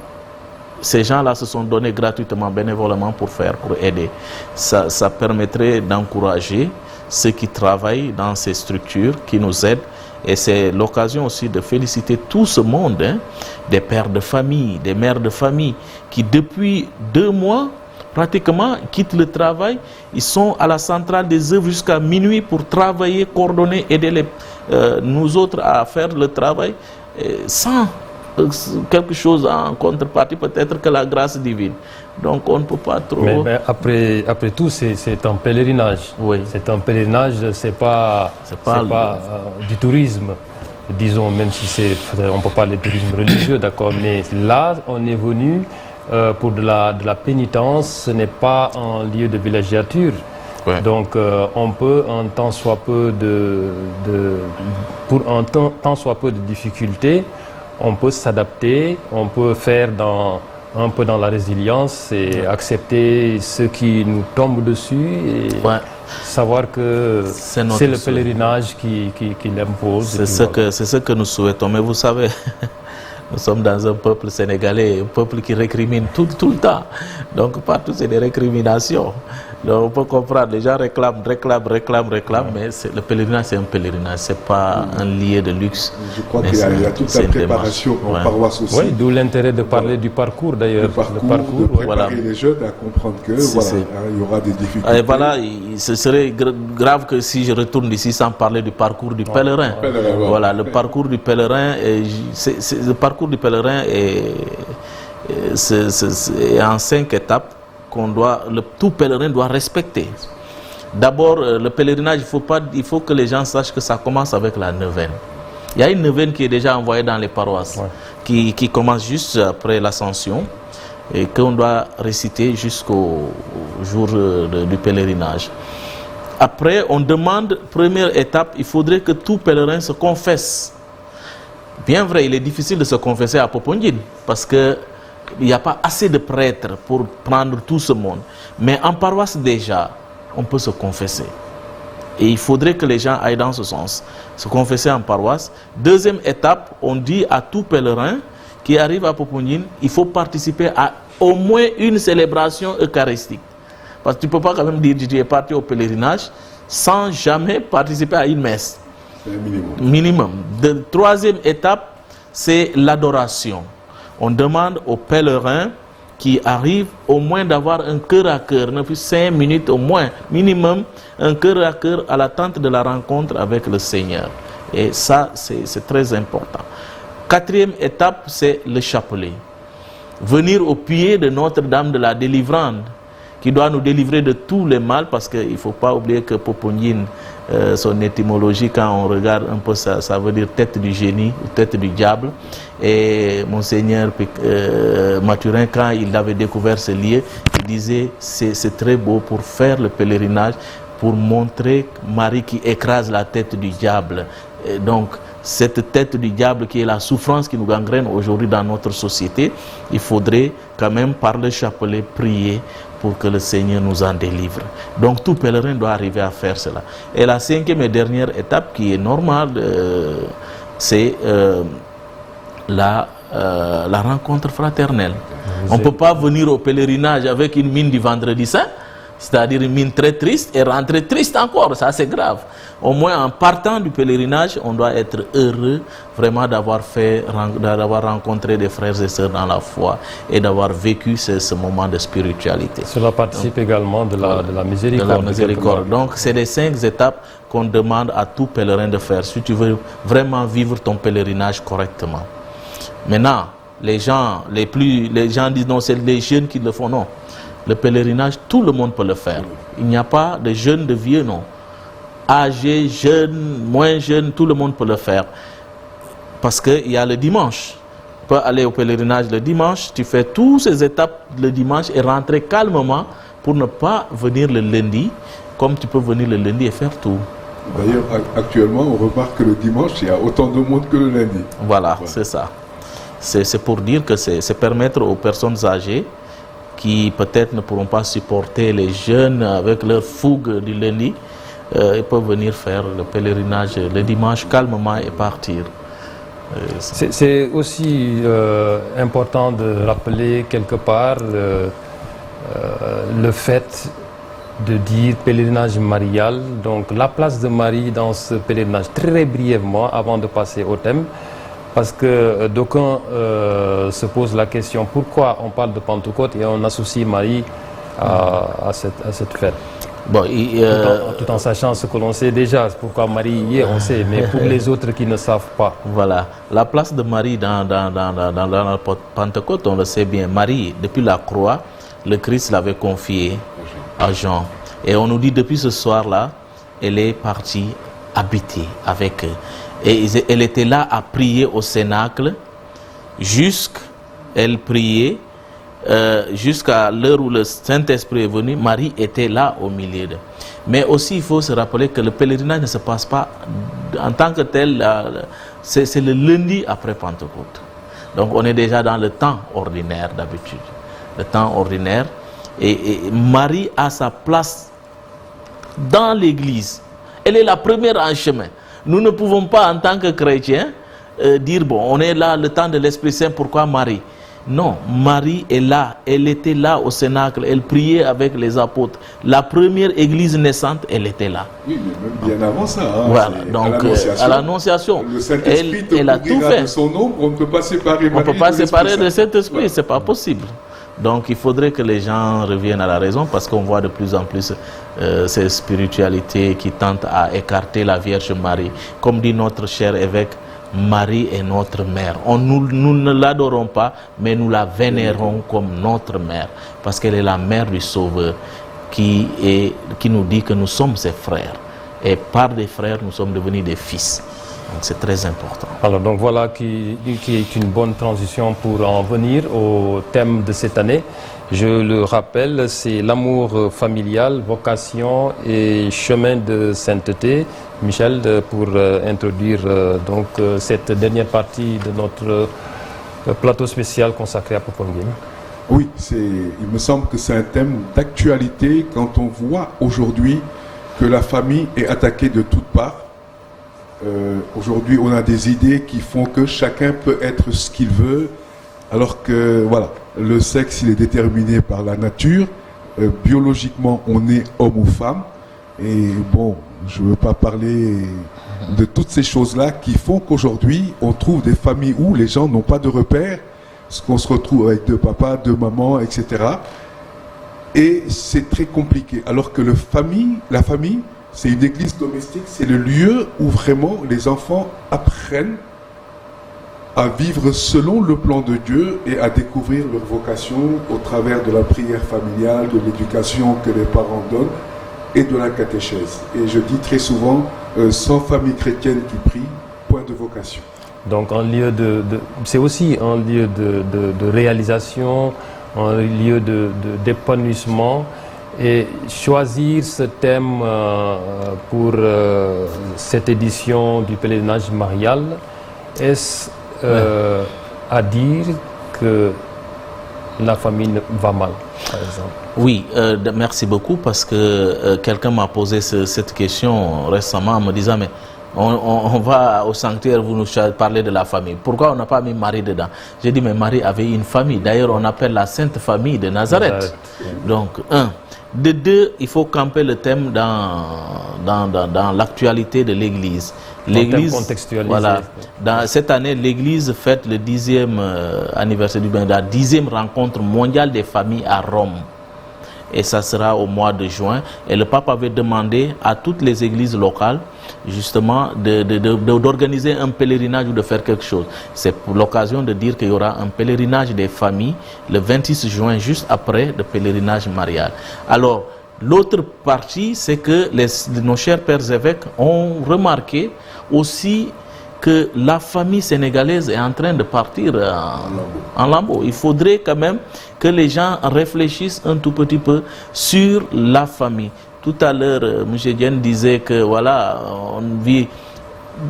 ces gens-là se sont donnés gratuitement, bénévolement pour aider. Ça permettrait d'encourager ceux qui travaillent dans ces structures, qui nous aident. Et c'est l'occasion aussi de féliciter tout ce monde, hein, des pères de famille, des mères de famille, qui depuis 2 mois, pratiquement, quittent le travail. Ils sont à la centrale des œuvres jusqu'à minuit pour travailler, coordonner, aider nous autres à faire le travail sans quelque chose en contrepartie, peut-être que la grâce divine. Donc on ne peut pas trop... Mais après tout, c'est un pèlerinage. Oui. C'est un pèlerinage, c'est pas du tourisme, disons, même si on peut parler de tourisme religieux, d'accord, mais là, on est venu pour de la pénitence, ce n'est pas un lieu de villégiature. Ouais. Donc on peut, un tant soit peu pour un tant soit peu de difficultés, on peut s'adapter, on peut faire un peu dans la résilience et accepter ce qui nous tombe dessus et savoir que c'est le pèlerinage qui l'impose. C'est ce que nous souhaitons. Mais vous savez, nous sommes dans un peuple sénégalais, un peuple qui récrimine tout le temps. Donc partout c'est des récriminations. Donc on peut comprendre, les gens réclament, mais le pèlerinage c'est un pèlerinage, c'est pas un lieu de luxe. Je crois qu'il y a toute la préparation en paroisse aussi. Oui, d'où l'intérêt de parler du parcours d'ailleurs. Le parcours de préparer les jeunes à comprendre que il y aura des difficultés. Et voilà, ce serait grave que si je retourne ici sans parler du parcours du pèlerin. Voilà, le parcours du pèlerin, le parcours du pèlerin est en 5 étapes. Tout pèlerin doit respecter. D'abord, le pèlerinage, il faut que les gens sachent que ça commence avec la neuvaine. Il y a une neuvaine qui est déjà envoyée dans les paroisses, qui commence juste après l'ascension et qu'on doit réciter jusqu'au jour du pèlerinage. Après, on demande, première étape, il faudrait que tout pèlerin se confesse. Bien vrai, il est difficile de se confesser à Poponguine parce que il n'y a pas assez de prêtres pour prendre tout ce monde. Mais en paroisse déjà, on peut se confesser. Et il faudrait que les gens aillent dans ce sens, se confesser en paroisse. Deuxième étape, on dit à tout pèlerin qui arrive à Poponguine, il faut participer à au moins une célébration eucharistique. Parce que tu ne peux pas quand même dire que tu es parti au pèlerinage sans jamais participer à une messe. C'est un minimum. Troisième étape, c'est l'adoration. On demande aux pèlerins qui arrivent au moins d'avoir un cœur à cœur, 5 minutes au moins, minimum, un cœur à cœur à l'attente de la rencontre avec le Seigneur. Et ça, c'est très important. Quatrième étape, c'est le chapelet. Venir au pied de Notre-Dame de la Délivrande, qui doit nous délivrer de tous les mâles, parce qu'il ne faut pas oublier que Poponguine, son étymologie, quand on regarde un peu ça, ça veut dire tête du génie ou tête du diable. Et Monseigneur Mathurin, quand il avait découvert ce lieu, il disait c'est très beau pour faire le pèlerinage, pour montrer Marie qui écrase la tête du diable. Et donc cette tête du diable qui est la souffrance qui nous gangrène aujourd'hui dans notre société, il faudrait quand même par le chapelet prier pour que le Seigneur nous en délivre. Donc tout pèlerin doit arriver à faire cela. Et la 5e et dernière étape qui est normale, c'est la rencontre fraternelle. On ne peut pas venir au pèlerinage avec une mine du vendredi saint, c'est-à-dire une mine très triste, et rentrer triste encore, ça c'est grave. Au moins en partant du pèlerinage, on doit être heureux vraiment d'avoir rencontré des frères et sœurs dans la foi et d'avoir vécu ce moment de spiritualité. Cela participe également de la miséricorde. De la miséricorde. Donc c'est les 5 étapes qu'on demande à tout pèlerin de faire si tu veux vraiment vivre ton pèlerinage correctement. Maintenant, les gens disent non, c'est les jeunes qui le font. Non. Le pèlerinage, tout le monde peut le faire. Il n'y a pas de jeunes, de vieux, non. Âgés, jeunes, moins jeunes, tout le monde peut le faire. parce qu'il y a le dimanche. Tu peux aller au pèlerinage le dimanche, tu fais toutes ces étapes le dimanche et rentrer calmement pour ne pas venir le lundi, comme tu peux venir le lundi et faire tout. D'ailleurs, actuellement, on remarque que le dimanche, il y a autant de monde que le lundi. Voilà. C'est ça. C'est pour dire que c'est permettre aux personnes âgées qui peut-être ne pourront pas supporter les jeunes avec leur fougue du lundi, ils peuvent venir faire le pèlerinage le dimanche calmement et partir. C'est aussi important de rappeler quelque part le fait de dire pèlerinage marial, donc la place de Marie dans ce pèlerinage, très brièvement avant de passer au thème, parce que d'aucuns se posent la question pourquoi on parle de Pentecôte et on associe Marie à cette fête. Bon, tout en sachant ce que l'on sait déjà, pourquoi Marie y est, on sait, mais pour les autres qui ne savent pas. Voilà, la place de Marie dans la Pentecôte, on le sait bien. Marie, depuis la croix, le Christ l'avait confiée à Jean. Et on nous dit depuis ce soir-là, elle est partie habiter avec eux. Et elle était là à prier au Cénacle, elle priait. Jusqu'à l'heure où le Saint-Esprit est venu, Marie était là au milieu d'eux. Mais aussi, il faut se rappeler que le pèlerinage ne se passe pas en tant que tel, c'est le lundi après Pentecôte. Donc on est déjà dans le temps ordinaire d'habitude. Le temps ordinaire. Et Marie a sa place dans l'église. Elle est la première en chemin. Nous ne pouvons pas, en tant que chrétiens, dire, bon, on est là, le temps de l'Esprit Saint, pourquoi Marie ? Non, Marie est là, elle était là au Cénacle, elle priait avec les apôtres. La première église naissante, elle était là. Oui, mais même bien avant ça. Hein, voilà, donc à l'Annonciation, le Saint-Esprit elle a tout fait. De son ombre, on ne peut pas séparer Marie. On ne peut pas séparer de cet esprit, c'est pas possible. Donc il faudrait que les gens reviennent à la raison parce qu'on voit de plus en plus ces spiritualités qui tentent à écarter la Vierge Marie. Comme dit notre cher évêque, Marie est notre mère. Nous ne l'adorons pas, mais nous la vénérons comme notre mère, parce qu'elle est la mère du Sauveur, qui nous dit que nous sommes ses frères. Et par des frères, nous sommes devenus des fils. Donc c'est très important. Alors donc voilà qui est une bonne transition pour en venir au thème de cette année. Je le rappelle, c'est l'amour familial, vocation et chemin de sainteté. Michel, pour introduire donc cette dernière partie de notre plateau spécial consacré à Popenguine. Oui, il me semble que c'est un thème d'actualité quand on voit aujourd'hui que la famille est attaquée de toutes parts. Aujourd'hui, on a des idées qui font que chacun peut être ce qu'il veut, alors que voilà, le sexe il est déterminé par la nature. Biologiquement, on est homme ou femme. Et bon, je ne veux pas parler de toutes ces choses-là qui font qu'aujourd'hui, on trouve des familles où les gens n'ont pas de repères, parce qu'on se retrouve avec deux papas, deux mamans, etc. Et c'est très compliqué. Alors que la famille, c'est une église domestique, c'est le lieu où vraiment les enfants apprennent à vivre selon le plan de Dieu et à découvrir leur vocation au travers de la prière familiale, de l'éducation que les parents donnent et de la catéchèse. Et je dis très souvent, sans famille chrétienne qui prie, point de vocation. Donc c'est aussi un lieu de réalisation, un lieu d'épanouissement. Et choisir ce thème pour cette édition du pèlerinage marial, est-ce à dire que la famille va mal, par exemple? Oui, merci beaucoup parce que quelqu'un m'a posé cette question récemment en me disant mais on va au sanctuaire, vous nous parlez de la famille. Pourquoi on n'a pas mis Marie dedans? J'ai dit mais Marie avait une famille. D'ailleurs on appelle la Sainte Famille de Nazareth. Donc de deux, il faut camper le thème dans l'actualité de l'Église. L'Église contextualisé. Voilà. Cette année, l'Église fête le 10e anniversaire la 10e rencontre mondiale des familles à Rome. Et ça sera au mois de juin. Et le pape avait demandé à toutes les églises locales, justement, d'organiser un pèlerinage ou de faire quelque chose. C'est pour l'occasion de dire qu'il y aura un pèlerinage des familles le 26 juin, juste après le pèlerinage marial. Alors, l'autre partie, c'est que nos chers pères évêques ont remarqué aussi que la famille sénégalaise est en train de partir en lambeaux. Il faudrait quand même que les gens réfléchissent un tout petit peu sur la famille. Tout à l'heure, M. Diène disait que voilà, on vit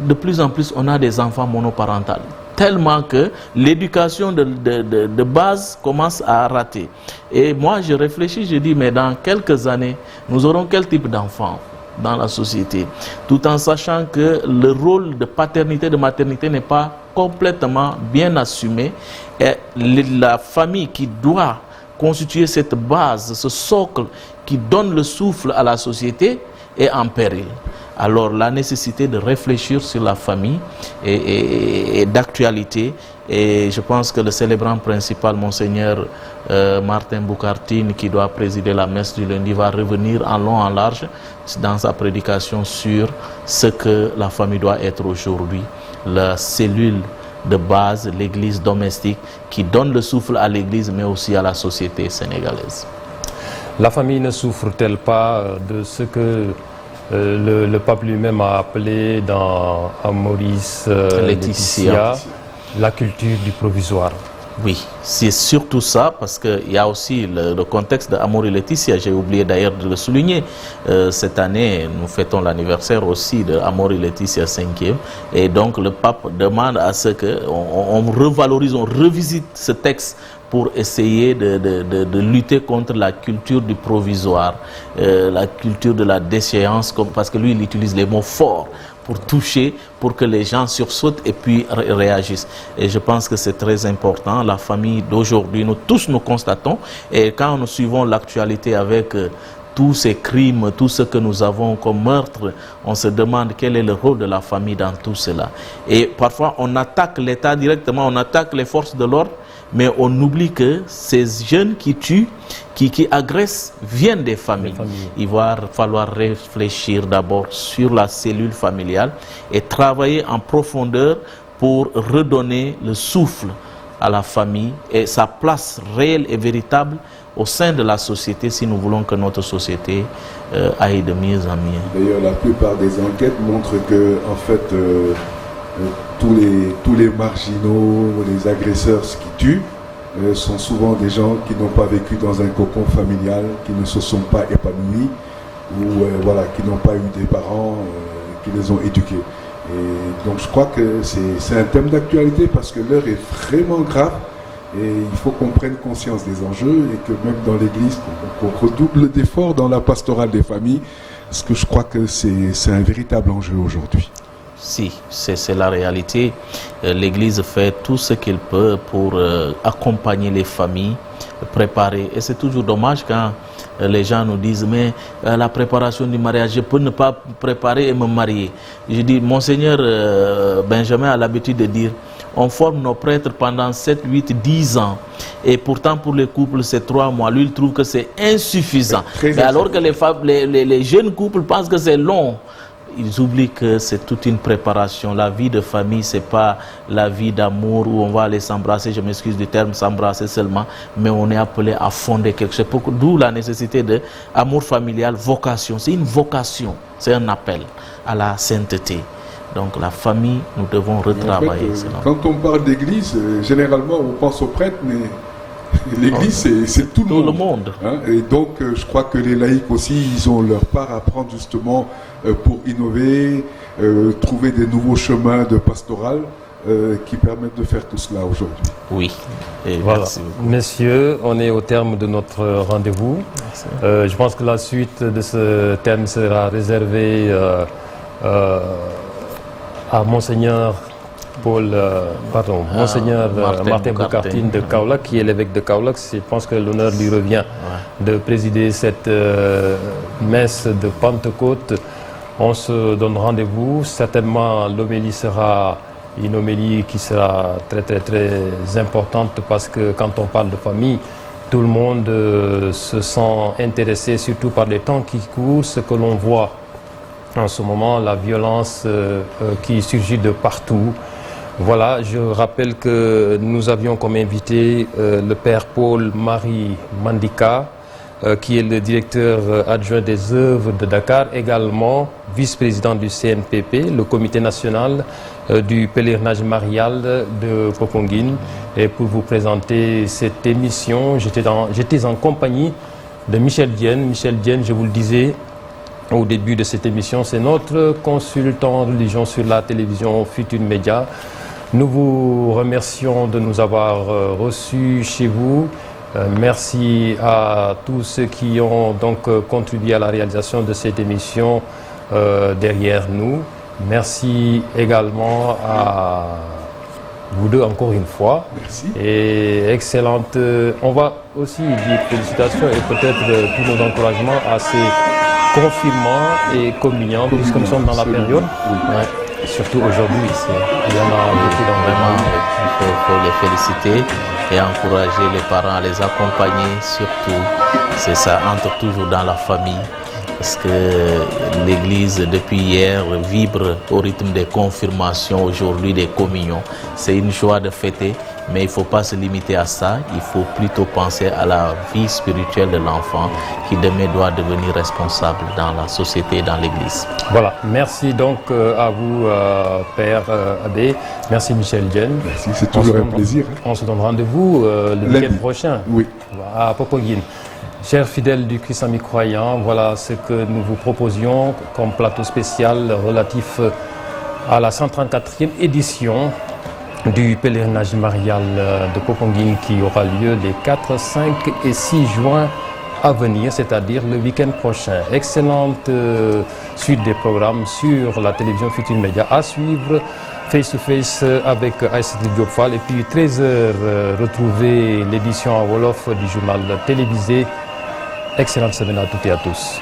de plus en plus, on a des enfants monoparentaux. Tellement que l'éducation de base commence à rater. Et moi, je réfléchis, je dis, mais dans quelques années, nous aurons quel type d'enfants dans la société? Tout en sachant que le rôle de paternité, de maternité n'est pas complètement bien assumé. Et la famille qui doit constituer cette base, ce socle qui donne le souffle à la société est en péril. Alors la nécessité de réfléchir sur la famille est d'actualité, et je pense que le célébrant principal, Monseigneur Martin Boucartine, qui doit présider la messe du lundi, va revenir en long en large dans sa prédication sur ce que la famille doit être aujourd'hui, la cellule de base, l'église domestique, qui donne le souffle à l'église mais aussi à la société sénégalaise. La famille ne souffre-t-elle pas de ce que le pape lui-même a appelé dans Amoris Laetitia la culture du provisoire? Oui, c'est surtout ça, parce qu'il y a aussi le contexte de Amoris Laetitia. J'ai oublié d'ailleurs de le souligner. Cette année, nous fêtons l'anniversaire aussi de Amoris Laetitia 5e. Et donc le pape demande à ce qu'on revalorise, on revisite ce texte pour essayer de lutter contre la culture du provisoire, la culture de la déchéance, parce que lui, il utilise les mots forts pour toucher, pour que les gens sursautent et puis réagissent. Et je pense que c'est très important. La famille d'aujourd'hui, nous tous nous constatons, et quand nous suivons l'actualité avec tous ces crimes, tout ce que nous avons comme meurtre, on se demande quel est le rôle de la famille dans tout cela. Et parfois, on attaque l'État directement, on attaque les forces de l'ordre, mais on oublie que ces jeunes qui tuent, qui agressent, viennent des familles. Il va falloir réfléchir d'abord sur la cellule familiale et travailler en profondeur pour redonner le souffle à la famille et sa place réelle et véritable au sein de la société, si nous voulons que notre société aille de mieux en mieux. D'ailleurs, la plupart des enquêtes montrent que, en fait, tous les marginaux, les agresseurs qui tuent, sont souvent des gens qui n'ont pas vécu dans un cocon familial, qui ne se sont pas épanouis, ou voilà, qui n'ont pas eu des parents qui les ont éduqués. Et donc je crois que c'est un thème d'actualité parce que l'heure est vraiment grave et il faut qu'on prenne conscience des enjeux et que même dans l'Église, qu'on redouble d'efforts dans la pastorale des familles, parce que je crois que c'est un véritable enjeu aujourd'hui. Si, c'est la réalité. L'Église fait tout ce qu'elle peut pour accompagner les familles, préparer. Et c'est toujours dommage quand les gens nous disent, mais la préparation du mariage, je peux ne pas préparer et me marier. Je dis, Monseigneur Benjamin a l'habitude de dire, on forme nos prêtres pendant 7, 8, 10 ans. Et pourtant, pour les couples, c'est 3 mois. Lui, il trouve que c'est insuffisant. Mais alors que les jeunes couples pensent que c'est long. Ils oublient que c'est toute une préparation. La vie de famille, c'est pas la vie d'amour où on va aller s'embrasser, je m'excuse du terme, s'embrasser seulement, mais on est appelé à fonder quelque chose. D'où la nécessité de amour familial, vocation. C'est une vocation, c'est un appel à la sainteté. Donc la famille, nous devons retravailler cela. Quand on parle d'église, généralement on pense aux prêtres, mais l'église c'est tout le monde. Hein? Et donc je crois que les laïcs aussi, ils ont leur part à prendre justement pour innover, trouver des nouveaux chemins de pastoral qui permettent de faire tout cela aujourd'hui. Oui. Et voilà. Messieurs, on est au terme de notre rendez-vous. Je pense que la suite de ce thème sera réservée à Monseigneur Monseigneur Martin Boucartine de Kaolack, qui est l'évêque de Kaolack. Je pense que l'honneur lui revient de présider cette messe de Pentecôte. On se donne rendez-vous. Certainement, l'homélie sera une homélie qui sera très, très, très importante parce que quand on parle de famille, tout le monde se sent intéressé, surtout par les temps qui courent, ce que l'on voit en ce moment, la violence qui surgit de partout. Voilà, je rappelle que nous avions comme invité le père Paul-Marie Mandika, qui est le directeur adjoint des œuvres de Dakar, également vice-président du CNPP, le comité national du pèlerinage marial de Popenguine. Et pour vous présenter cette émission, j'étais en compagnie de Michel Diène. Michel Diène, je vous le disais au début de cette émission, c'est notre consultant en religion sur la télévision Futur Média. Nous vous remercions de nous avoir reçus chez vous. Merci à tous ceux qui ont donc contribué à la réalisation de cette émission derrière nous. Merci également à vous deux encore une fois. Merci. Et excellente. On va aussi dire félicitations et peut-être tous nos encouragements à ces confinements et communions, puisque nous sommes dans la période. Oui. Ouais. Surtout aujourd'hui, il y en a beaucoup dans Vraiment, il faut les féliciter et encourager les parents à les accompagner, surtout. C'est ça, entre toujours dans la famille. Parce que l'Église, depuis hier, vibre au rythme des confirmations, aujourd'hui des communions. C'est une joie de fêter, mais il ne faut pas se limiter à ça. Il faut plutôt penser à la vie spirituelle de l'enfant qui demain doit devenir responsable dans la société et dans l'Église. Voilà, merci donc à vous, Père Abbé. Merci Michel Diène. Merci, c'est toujours un plaisir. On se donne rendez-vous le week-end prochain Oui. à Popenguine. Chers fidèles du Christ ami croyant, voilà ce que nous vous proposions comme plateau spécial relatif à la 134e édition du pèlerinage marial de Popenguine qui aura lieu les 4, 5 et 6 juin à venir, c'est-à-dire le week-end prochain. Excellente suite des programmes sur la télévision Futur Média à suivre, face-to-face avec Aïssatou Diop Fall, et puis 13h, retrouver l'édition en Wolof du journal télévisé. Excellente semaine à toutes et à tous.